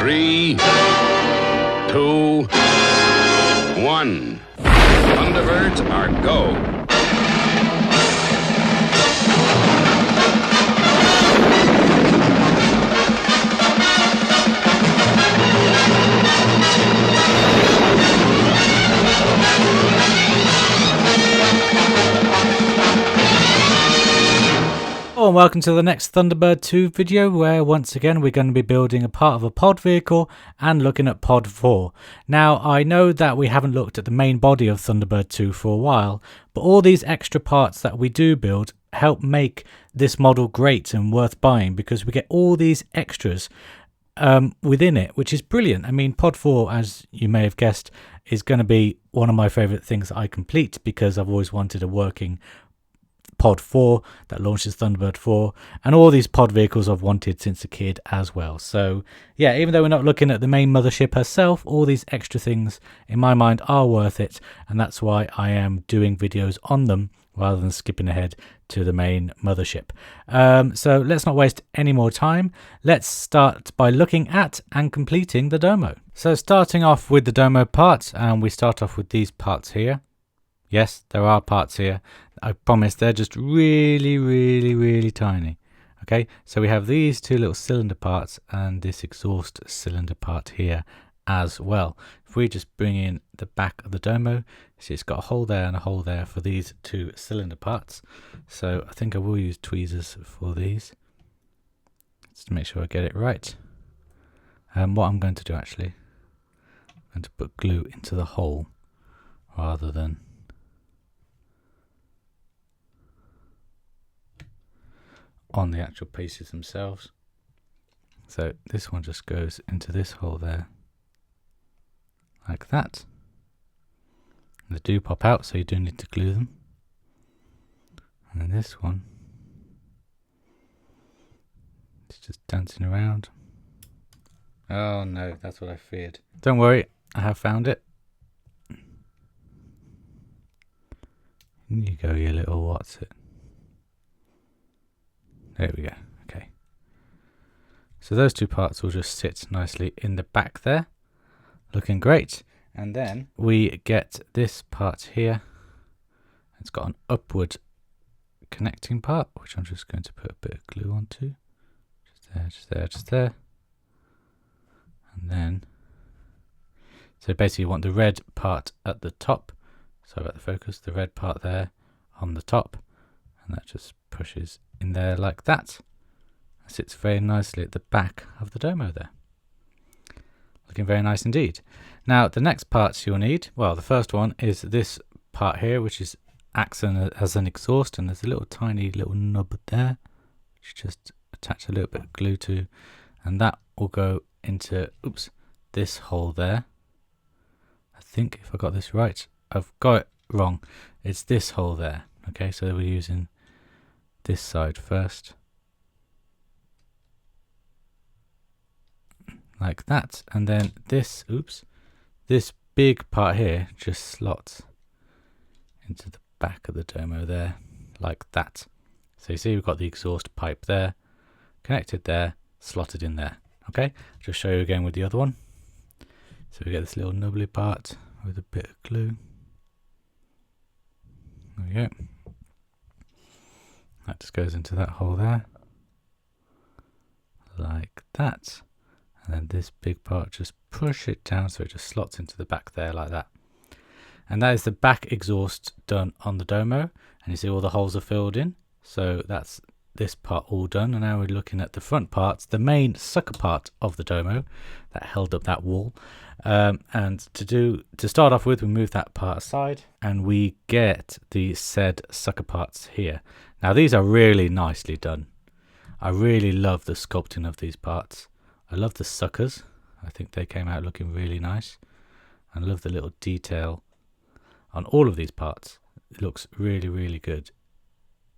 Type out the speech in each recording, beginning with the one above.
3, 2, 1. Thunderbirds are go. Hello and welcome to the next Thunderbird 2 video, where once again we're going to be building a part of a pod vehicle and looking at pod 4. Now I know that we haven't looked at the main body of Thunderbird 2 for a while, but all these extra parts that we do build help make this model great and worth buying, because we get all these extras within it, which is brilliant. I mean, pod 4, as you may have guessed, is going to be one of my favourite things that I complete, because I've always wanted a working pod 4 that launches Thunderbird 4, and all these pod vehicles I've wanted since a kid as well. So yeah, even though we're not looking at the main mothership herself, all these extra things in my mind are worth it, and that's why I am doing videos on them rather than skipping ahead to the main mothership. So let's not waste any more time. Let's start by looking at and completing the Domo. So starting off with the Domo parts, and we start off with these parts here. Yes, there are parts here. I promise they're just really tiny. Okay, so we have these two little cylinder parts and this exhaust cylinder part here as well. If we just bring in the back of the Domo, see it's got a hole there and a hole there for these two cylinder parts. So I think I will use tweezers for these, just to make sure I get it right. What I'm going to do actually, I'm going to put glue into the hole rather than on the actual pieces themselves. So this one just goes into this hole there, like that. And they do pop out, so you do need to glue them. And then this one, it's just dancing around. Oh no, that's what I feared. Don't worry, I have found it. In you go, you little what's it. There we go. Okay. So those two parts will just sit nicely in the back there, looking great. And then we get this part here. It's got an upward connecting part, which I'm just going to put a bit of glue onto. Just there, just there, just there. And then, so basically you want the red part at the top. Sorry about the focus. The red part there on the top. And that just pushes in there like that. It sits very nicely at the back of the Domo there. Looking very nice indeed. Now the next parts you'll need, well, the first one is this part here, which acts as an exhaust, and there's a little tiny little nub there, which just attach a little bit of glue to, and that will go into this hole there. I think if I got this right, I've got it wrong. It's this hole there. Okay, so we're using this side first, like that, and then this big part here just slots into the back of the Domo there, like that. So you see we've got the exhaust pipe there, connected there, slotted in there. Okay, I'll just show you again with the other one. So we get this little nubbly part with a bit of glue. There we go. That just goes into that hole there, like that. And then this big part, just push it down so it just slots into the back there like that. And that is the back exhaust done on the Domo. And you see all the holes are filled in. So that's this part all done. And now we're looking at the front parts, the main sucker part of the Domo that held up that wall. And to start off with, we move that part aside and we get the said sucker parts here. Now these are really nicely done. I really love the sculpting of these parts. I love the suckers. I think they came out looking really nice. I love the little detail on all of these parts. It looks really good.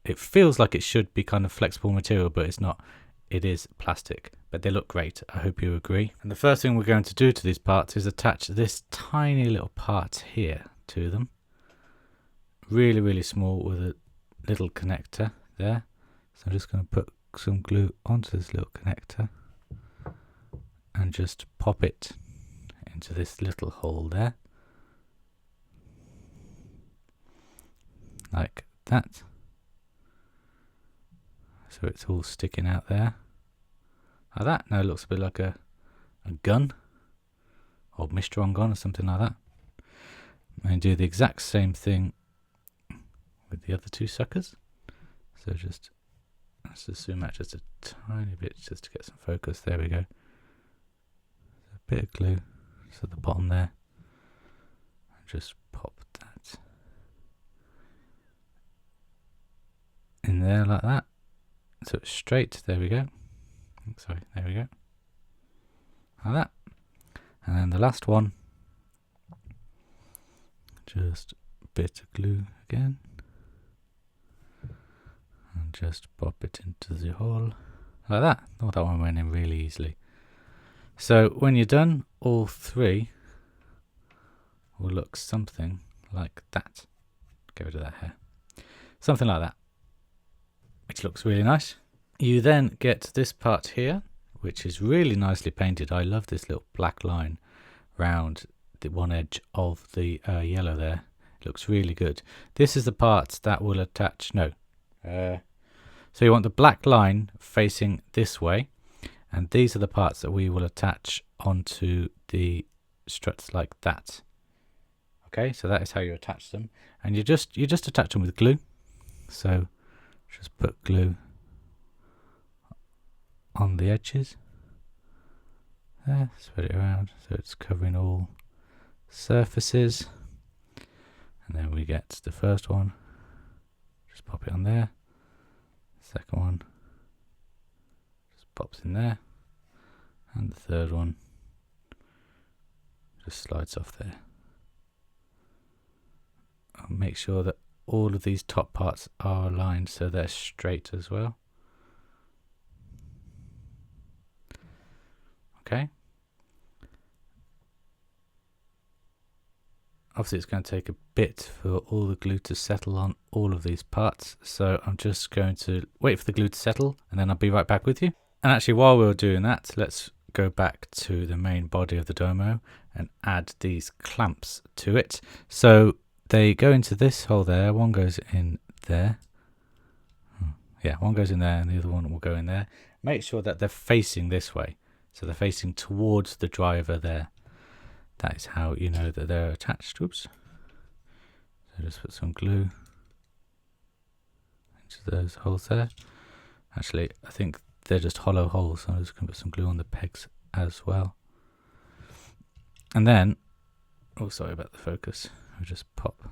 It feels like it should be kind of flexible material, but it's not. It is plastic, but they look great. I hope you agree. And the first thing we're going to do to these parts is attach this tiny little part here to them. Really small with a little connector there. So I'm just going to put some glue onto this little connector and just pop it into this little hole there, like that. So it's all sticking out there like that. Now it looks a bit like a gun, or Mistron gun or something like that. And do the exact same thing with the other two suckers. So just, let's just zoom out just a tiny bit just to get some focus. There we go. A bit of glue just at the bottom there. Just pop that in there like that. So it's straight. There we go. Sorry, there we go. Like that. And then the last one, just a bit of glue again. And just pop it into the hole like that. Oh, that one went in really easily. So when you're done, all three will look something like that. Get rid of that hair. Something like that, which looks really nice. You then get this part here, which is really nicely painted. I love this little black line round the one edge of the yellow there. It looks really good. This is the part that will attach, so you want the black line facing this way, and these are the parts that we will attach onto the struts like that. Okay, so that is how you attach them, and you just attach them with glue. So just put glue on the edges there, spread it around so it's covering all surfaces, and then we get the first one, just pop it on there. Second one just pops in there, and the third one just slides off there. I'll make sure that all of these top parts are aligned so they're straight as well. Okay. Obviously it's going to take a bit for all the glue to settle on all of these parts, so I'm just going to wait for the glue to settle and then I'll be right back with you. And actually, while we're doing that, let's go back to the main body of the Domo and add these clamps to it. So they go into this hole there, one goes in there. Yeah, one goes in there and the other one will go in there. Make sure that they're facing this way, so they're facing towards the driver there. That is how you know that they're attached. Oops. So just put some glue into those holes there. Actually, I think they're just hollow holes, so I'm just going to put some glue on the pegs as well. And then, oh, sorry about the focus. We'll just pop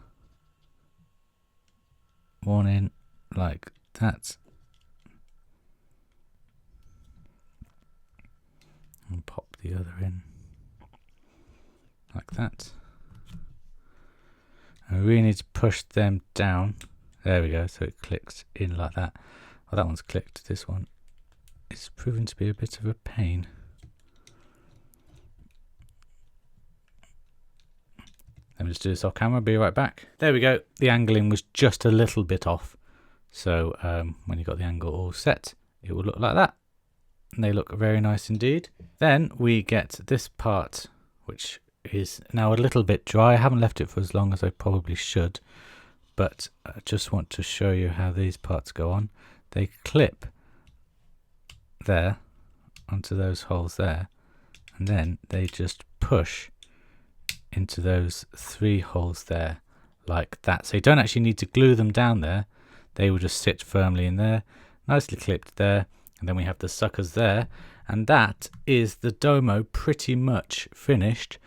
one in like that. And pop the other in like that. And we really need to push them down. There we go, so it clicks in like that. Oh, that one's clicked. This one is proving to be a bit of a pain. Let me just do this off camera, be right back. There we go. The angling was just a little bit off. So when you got the angle all set, it will look like that. And they look very nice indeed. Then we get this part, which is now a little bit dry. I haven't left it for as long as I probably should, but I just want to show you how these parts go on. They clip there onto those holes there, and then they just push into those three holes there like that. So you don't actually need to glue them down there. They will just sit firmly in there, nicely clipped there. And then we have the suckers there, and that is the Domo pretty much finished.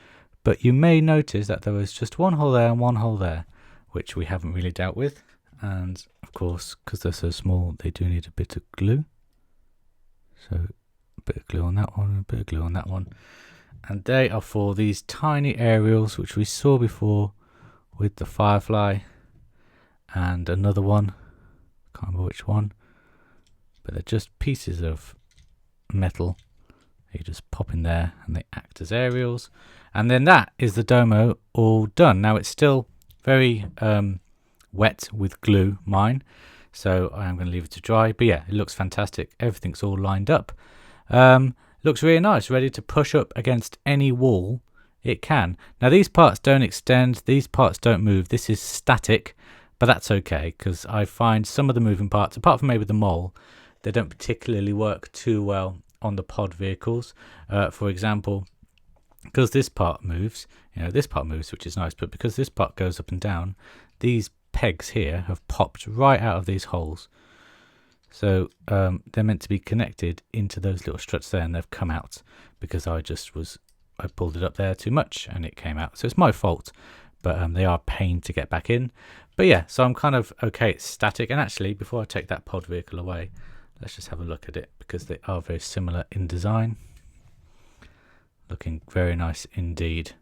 But you may notice that there was just one hole there and one hole there, which we haven't really dealt with. And of course, because they're so small, they do need a bit of glue. So a bit of glue on that one, a bit of glue on that one. And they are for these tiny aerials, which we saw before with the Firefly and another one. Can't remember which one. But they're just pieces of metal. You just pop in there and they act as aerials. And then that is the Domo all done. Now it's still very wet with glue, mine. So I am going to leave it to dry. But yeah, it looks fantastic. Everything's all lined up. looks really nice, ready to push up against any wall it can. Now these parts don't extend, these parts don't move, this is static, but that's okay, because I find some of the moving parts, apart from maybe the mole, they don't particularly work too well on the pod vehicles. For example, because this part moves, this part moves, which is nice, but because this part goes up and down, these pegs here have popped right out of these holes. So they're meant to be connected into those little struts there, and they've come out because I pulled it up there too much and it came out. So it's my fault, but they are a pain to get back in. But yeah, so I'm kind of okay, it's static. And actually, before I take that pod vehicle away, let's just have a look at it, because they are very similar in design. Looking very nice indeed.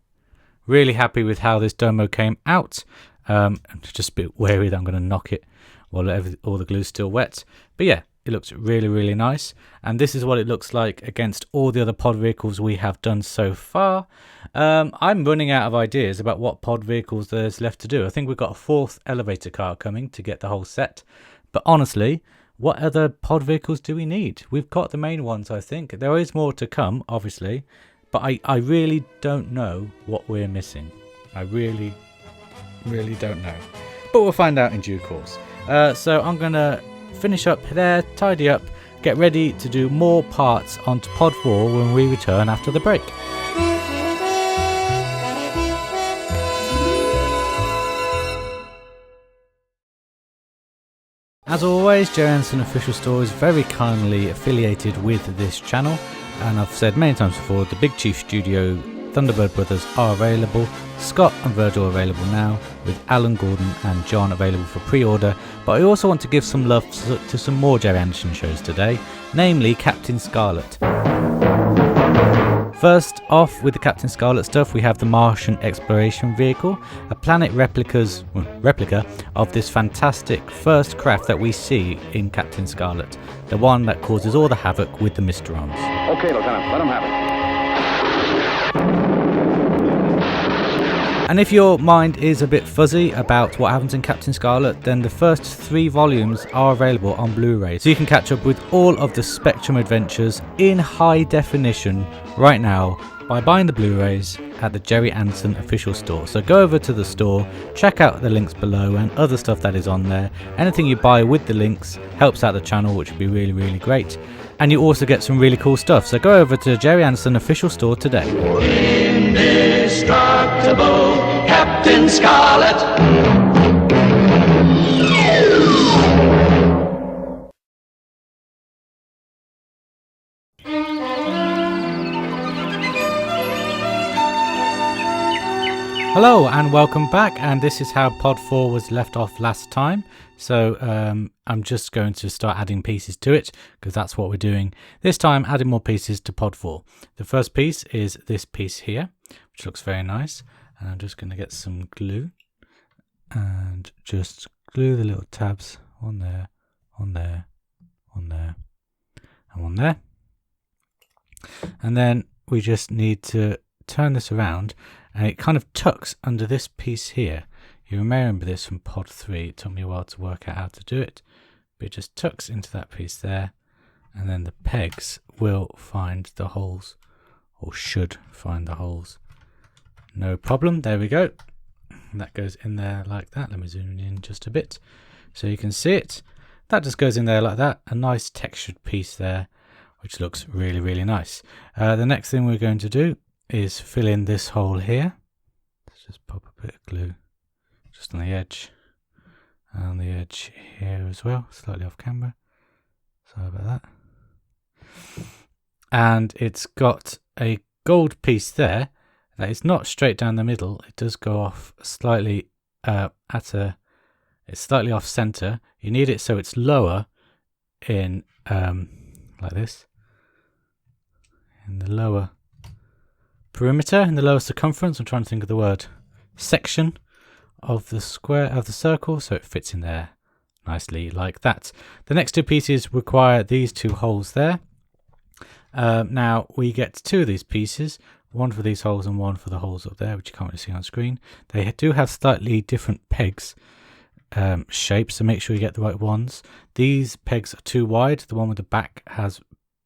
Really happy with how this Domo came out. I'm just a bit wary that I'm going to knock it while all the glue's still wet. But yeah, it looks really, really nice. And this is what it looks like against all the other pod vehicles we have done so far. I'm running out of ideas about what pod vehicles there's left to do. I think we've got a 4th elevator car coming to get the whole set. But honestly, what other pod vehicles do we need? We've got the main ones, I think. There is more to come, obviously. But I really don't know what we're missing. I really don't know. But we'll find out in due course. So I'm going to finish up there, tidy up, get ready to do more parts onto Pod 4 when we return after the break. As always, Jerry Anderson Official Store is very kindly affiliated with this channel, and I've said many times before, the Big Chief Studio Thunderbird brothers are available. Scott and Virgil are available now, with Alan, Gordon and John available for pre-order. But I also want to give some love to some more Jerry Anderson shows today, namely Captain Scarlet. First off, with the Captain Scarlet stuff, we have the Martian exploration vehicle, a planet replica of this fantastic first craft that we see in Captain Scarlet, the one that causes all the havoc with the Mysterons. Okay, Lieutenant, let him have it. And if your mind is a bit fuzzy about what happens in Captain Scarlet, then the first 3 volumes are available on Blu-ray, so you can catch up with all of the Spectrum adventures in high definition right now by buying the Blu-rays at the Jerry Anderson Official Store. So go over to the store, check out the links below and other stuff that is on there. Anything you buy with the links helps out the channel, which would be really, really great. And you also get some really cool stuff. So go over to Jerry Anderson Official Store today. Indestructible Captain Scarlet. Hello and welcome back, and this is how Pod 4 was left off last time. So I'm just going to start adding pieces to it, because that's what we're doing this time, adding more pieces to Pod 4. The first piece is this piece here, which looks very nice, and I'm just going to get some glue and just glue the little tabs on there, on there, on there, and on there. And then we just need to turn this around, and it kind of tucks under this piece here. You may remember this from Pod 3. It took me a while to work out how to do it, but it just tucks into that piece there, and then the pegs will find the holes, or should find the holes. No problem. There we go. That goes in there like that. Let me zoom in just a bit so you can see it. That just goes in there like that. A nice textured piece there, which looks really, really nice. The next thing we're going to do is fill in this hole here. Let's just pop a bit of glue just on the edge, and on the edge here as well, slightly off camera. Sorry about that. And it's got a gold piece there that is not straight down the middle. It does go off slightly it's slightly off center. You need it so it's lower in like this, in the lower perimeter, in the lower circumference. I'm trying to think of the word, section of the square of the circle, so it fits in there nicely like that. The next 2 pieces require these 2 holes there. Now we get 2 of these pieces, one for these holes and one for the holes up there, which you can't really see on screen. They do have slightly different pegs shapes, so make sure you get the right ones. These pegs are too wide. The one with the back has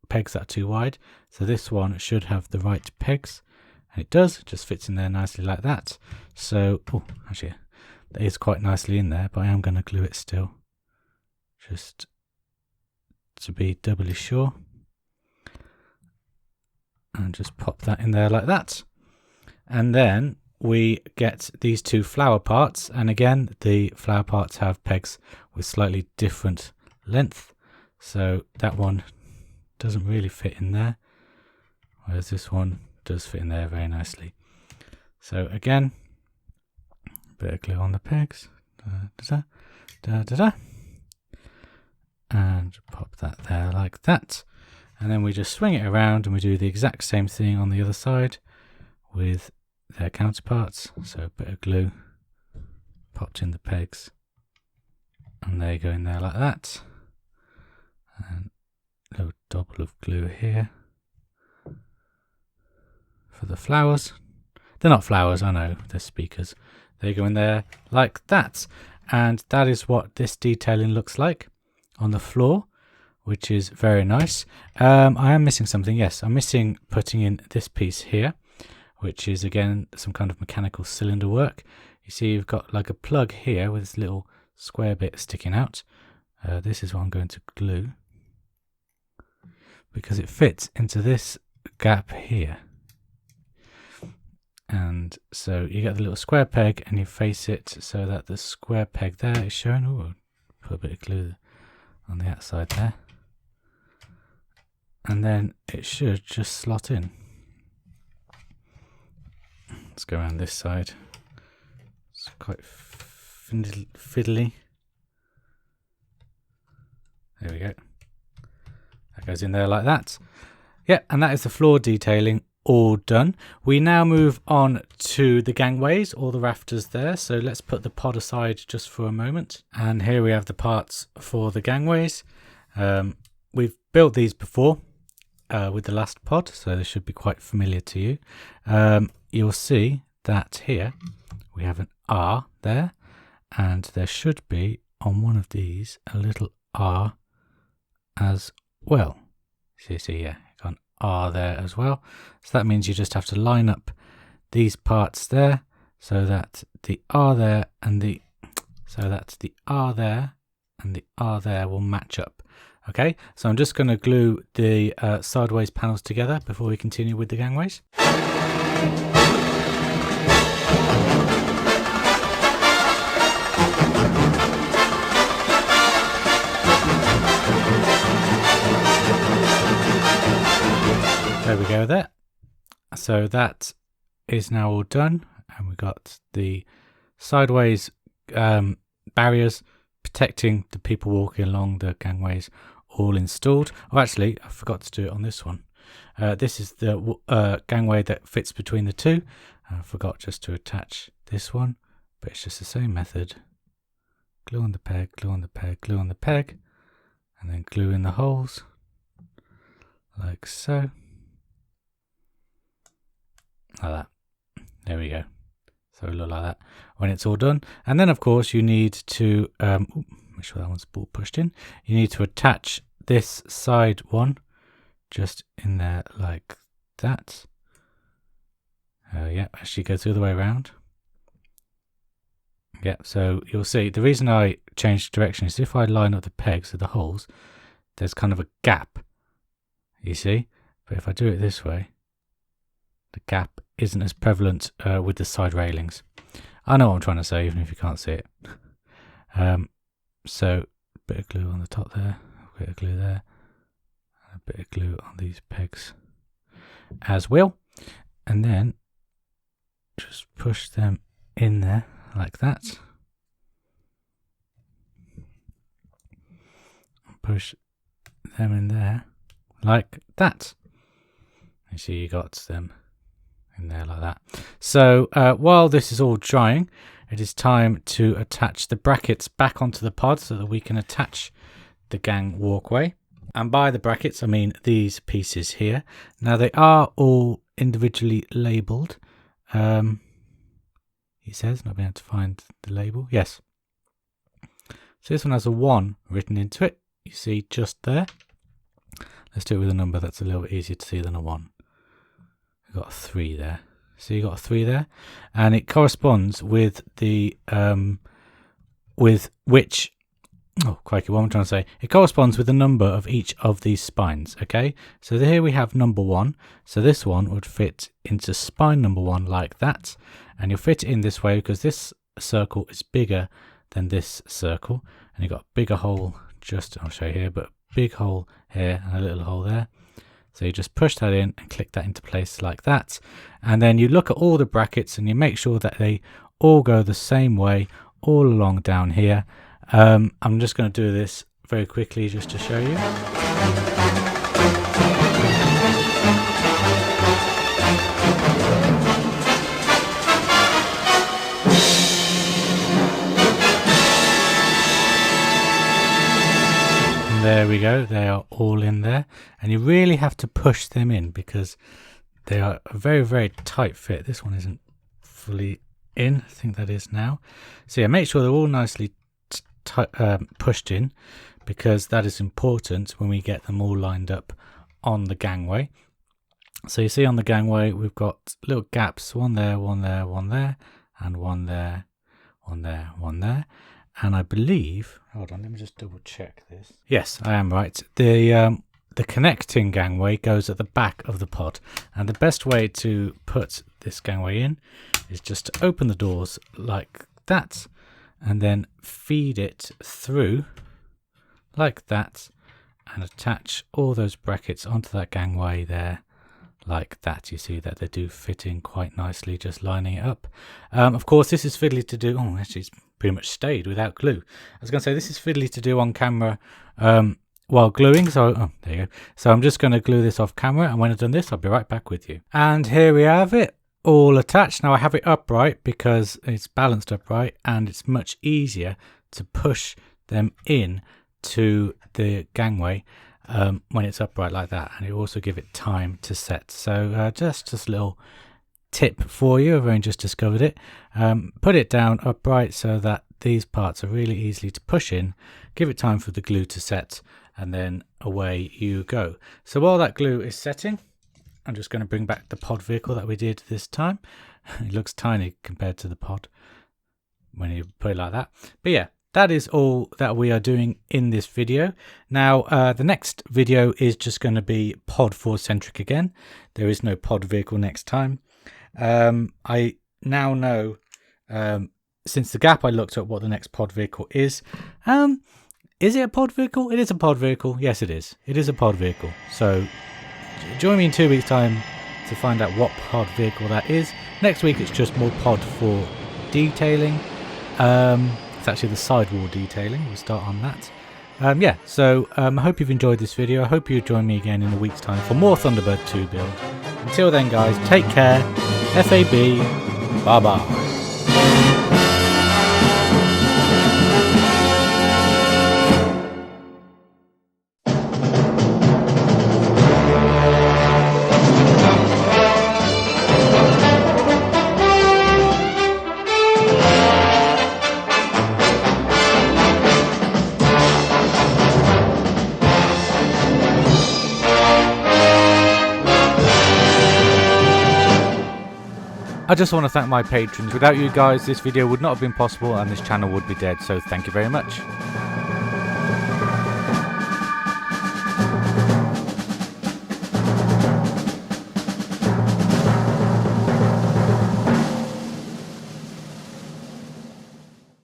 pegs that are too wide. So this one should have the right pegs, and it does. It just fits in there nicely like that. So, oh, actually, that is quite nicely in there, but I am going to glue it still, just to be doubly sure. And just pop that in there like that. And then we get these two flower parts, and again the flower parts have pegs with slightly different length, so that one doesn't really fit in there, whereas this one does fit in there very nicely. So again, bit of glue on the pegs, and pop that there like that, and then we just swing it around and we do the exact same thing on the other side with their counterparts. So a bit of glue popped in the pegs, and they go in there like that, and a little double of glue here for the flowers. They're not flowers, I know, they're speakers. They go in there like that, and that is what this detailing looks like on the floor, which is very nice. I am missing something. Yes, I'm missing putting in this piece here, which is again some kind of mechanical cylinder work. You see you've got like a plug here with this little square bit sticking out. This is what I'm going to glue, because it fits into this gap here. And so you get the little square peg and you face it so that the square peg there is shown. Ooh, put a bit of glue on the outside there, and then it should just slot in. Let's go around this side. It's quite fiddly. There we go. That goes in there like that. Yeah, and that is the floor detailing all done. We now move on to the gangways, all the rafters there. So let's put the pod aside just for a moment. And here we have the parts for the gangways. We've built these before with the last pod, so they should be quite familiar to you. You'll see that here we have an R there, and there should be on one of these a little R as well. See, yeah, got an R there as well. So that means you just have to line up these parts there so that the R there and the R there and the R there will match up. Okay, so I'm just going to glue the sideways panels together before we continue with the gangways. There we go there. So that is now all done, and we've got the sideways barriers protecting the people walking along the gangways all installed. Oh, actually, I forgot to do it on this one. This is the gangway that fits between the two. I forgot just to attach this one, but it's just the same method. Glue on the peg, glue on the peg, glue on the peg, and then glue in the holes, like so. Like that. There we go. So it'll look like that when it's all done. And then, of course, you need to make sure that one's pushed in. You need to attach this side one just in there like that. Yeah, actually goes the other way around. Yeah, so you'll see the reason I changed direction is if I line up the pegs with the holes, there's kind of a gap, you see. But if I do it this way, the gap isn't as prevalent with the side railings. I know what I'm trying to say, even if you can't see it. So a bit of glue on the top there, a bit of glue there, and a bit of glue on these pegs as well. And then just push them in there like that. Push them in there like that. You see you got them in there like that. So while this is all drying, it is time to attach the brackets back onto the pod so that we can attach the gang walkway. And by the brackets, I mean these pieces here. Now they are all individually labelled. He says, not being able to find the label. Yes. So this one has a 1 written into it. You see just there. Let's do it with a number that's a little bit easier to see than a 1. We've got a 3 there. So you got a 3 there, and it corresponds with the with which. Oh, crikey, what I'm trying to say. It corresponds with the number of each of these spines, okay? So here we have number 1. So this one would fit into spine number 1 like that. And you'll fit it in this way because this circle is bigger than this circle. And you've got a bigger hole, I'll show you here, but a big hole here and a little hole there. So you just push that in and click that into place like that. And then you look at all the brackets and you make sure that they all go the same way all along down here. I'm just going to do this very quickly just to show you. There we go, they are all in there, and you really have to push them in because they are a very, very tight fit. This one isn't fully in, I think that is now. So yeah, make sure they're all nicely pushed in because that is important when we get them all lined up on the gangway. So you see on the gangway we've got little gaps, one there, one there, one there, and one there, one there, one there. And I believe, hold on, let me just double check this. Yes, I am right. The connecting gangway goes at the back of the pod. And the best way to put this gangway in is just to open the doors like that and then feed it through like that and attach all those brackets onto that gangway there like that. You see that they do fit in quite nicely, just lining it up. Of course, this is fiddly to do. Oh, actually, it's pretty much stayed without glue. I was going to say this is fiddly to do on camera while gluing. So, there you go. So I'm just going to glue this off camera, and when I've done this, I'll be right back with you. And here we have it, all attached. Now I have it upright because it's balanced upright, and it's much easier to push them in to the gangway when it's upright like that, and it also give it time to set. So just a little tip for you. I've only just discovered it. Put it down upright so that these parts are really easily to push in. Give it time for the glue to set, and then away you go. So while that glue is setting, I'm just going to bring back the pod vehicle that we did this time. It looks tiny compared to the pod when you put it like that. But yeah, that is all that we are doing in this video. Now, the next video is just going to be pod 4 centric again. There is no pod vehicle next time. I now know, since the gap, I looked at what the next pod vehicle is. Is it a pod vehicle? It is a pod vehicle. Yes, it is. It is a pod vehicle. So join me in 2 weeks' time to find out what pod vehicle that is. Next week, it's just more pod 4 detailing. It's actually the sidewall detailing. We'll start on that. Yeah, so I hope you've enjoyed this video. I hope you join me again in a week's time for more Thunderbird 2 build. Until then, guys, take care. FAB. Bye-bye. I just want to thank my patrons. Without you guys, this video would not have been possible and this channel would be dead, so thank you very much.